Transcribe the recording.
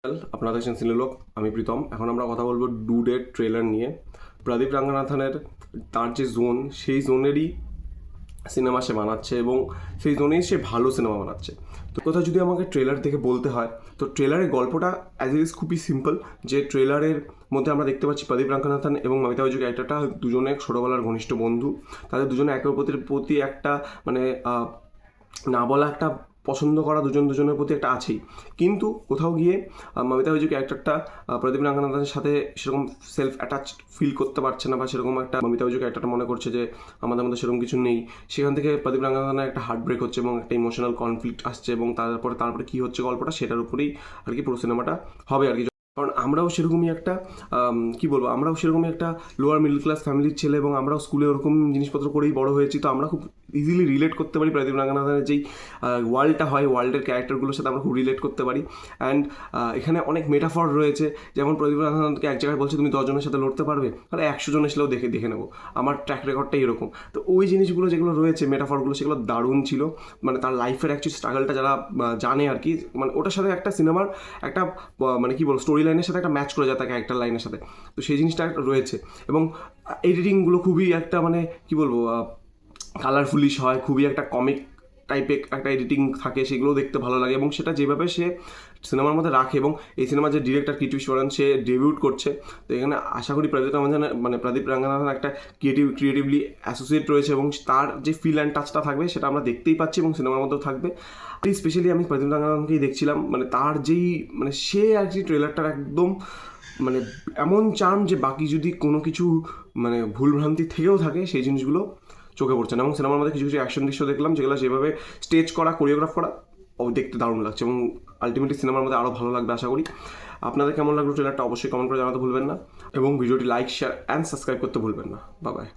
আপনারা দেখছেন সিনেলোক, আমি প্রীতম। এখন আমরা কথা বলবো ডুডের ট্রেলার নিয়ে। প্রদীপ রাঙ্গানাথনের তার যে জোন, সেই জোনেরই সিনেমা সে বানাচ্ছে এবং সেই জোনেই সে ভালো সিনেমা বানাচ্ছে। তো কথা যদি আমাকে ট্রেলার থেকে বলতে হয়, তো ট্রেলারের গল্পটা অ্যাজ ইজ খুবই সিম্পল। যে ট্রেলারের মধ্যে আমরা দেখতে পাচ্ছি প্রদীপ রাঙ্গানাথন এবং মমিতা বৈজয়ী ক্যারেক্টারটা দুজনে ছোটোবেলার ঘনিষ্ঠ বন্ধু। তাদের দুজনে একে অপরের প্রতি একটা মানে না বলা একটা পছন্দ করা দুজনের প্রতি একটা আছেই। কিন্তু কোথাও গিয়ে মমিতা বৈজয়ী ক্যারেক্টারটা প্রদীপ রাঙ্গানাথনের সাথে সেরকম সেলফ অ্যাটাচ ফিল করতে পারছে না, বা সেরকম একটা মমিতা বৈজয়ী ক্যারেক্টারটা মনে করছে যে আমাদের মধ্যে সেরকম কিছু নেই। সেখান থেকে প্রদীপ রাঙ্গানাথনের একটা হার্ট ব্রেক হচ্ছে এবং একটা ইমোশনাল কনফ্লিক্ট আসছে, এবং তারপরে কী হচ্ছে গল্পটা, সেটার উপরেই আর কি পুরো সিনেমাটা হবে আর কি। কারণ আমরাও সেরকমই একটা আমরাও সেরকমই একটা লোয়ার মিডল ক্লাস ফ্যামিলির ছেলে, এবং আমরাও স্কুলে ওরকম জিনিসপত্র করেই বড় হয়েছি। তো আমরা খুব ইজিলি রিলেট করতে পারি প্রদীপ রাঙ্গানাথনের যেই ওয়ার্ল্ডটা হয়, ওয়ার্ল্ডের ক্যারেক্টারগুলোর সাথে আমরা খুব রিলেট করতে পারি। অ্যান্ড এখানে অনেক মেটাফর রয়েছে। যেমন প্রদীপ রাঙ্গানাথনকে এক জায়গায় বলছে তুমি 10 জনের সাথে লড়তে পারবে, তাহলে 100 জন এসলেও দেখে নেবো, আমার ট্র্যাক রেকর্ডটাই এরকম। তো ওই জিনিসগুলো যেগুলো রয়েছে মেটাফরগুলো, সেগুলো দারুণ ছিল। মানে তার লাইফের অ্যাকচুয়ালি স্ট্রাগলটা যারা জানে আর কি, মানে ওটার সাথে একটা সিনেমার একটা মানে কী বলবো স্টোরি লাইনের সাথে একটা ম্যাচ করে যায়, তাকে একটা লাইনের সাথে। তো সেই জিনিসটা রয়েছে। এবং এডিটিংগুলো খুবই একটা মানে কী বলবো কালারফুলিশ হয়, খুবই একটা কমিক টাইপের একটা এডিটিং থাকে, সেগুলোও দেখতে ভালো লাগে। এবং সেটা যেভাবে সে সিনেমার মধ্যে রাখে, এবং এই সিনেমার যে ডিরেক্টর কীর্তি বিশ্বরণ, সে ডেবিউট করছে। তো এখানে আশা করি প্রদীপ রাঙ্গানাথন একটা ক্রিয়েটিভলি অ্যাসোসিয়েট রয়েছে, এবং তার যে ফিল অ্যান্ড টাচটা থাকবে সেটা আমরা দেখতেই পাচ্ছি এবং সিনেমার মধ্যেও থাকবে। স্পেশালি আমি প্রদীপ রাঙ্গানাথনকেই দেখছিলাম, মানে তার যেই মানে সে আর কি ট্রেলারটার একদম মানে এমন চার্ম যে বাকি যদি কোনো কিছু মানে ভুলভ্রান্তি থেকেও থাকে, সেই জিনিসগুলো চোখে পড়ছে না। এবং সিনেমার মধ্যে কিছু অ্যাকশন দৃশ্য দেখলাম, যেগুলো যেভাবে স্টেজ করা, কোরিওগ্রাফ করা, দেখতে দারুণ লাগছে। এবং আলটিমেটলি সিনেমার মধ্যে আরও ভালো লাগবে আশা করি। আপনাদের কেমন লাগলো ট্রেলারটা অবশ্যই কমেন্ট করে জানাতে ভুলবেন না, এবং ভিডিওটি লাইক, শেয়ার অ্যান্ড সাবস্ক্রাইব করতে ভুলবেন না। Bye bye.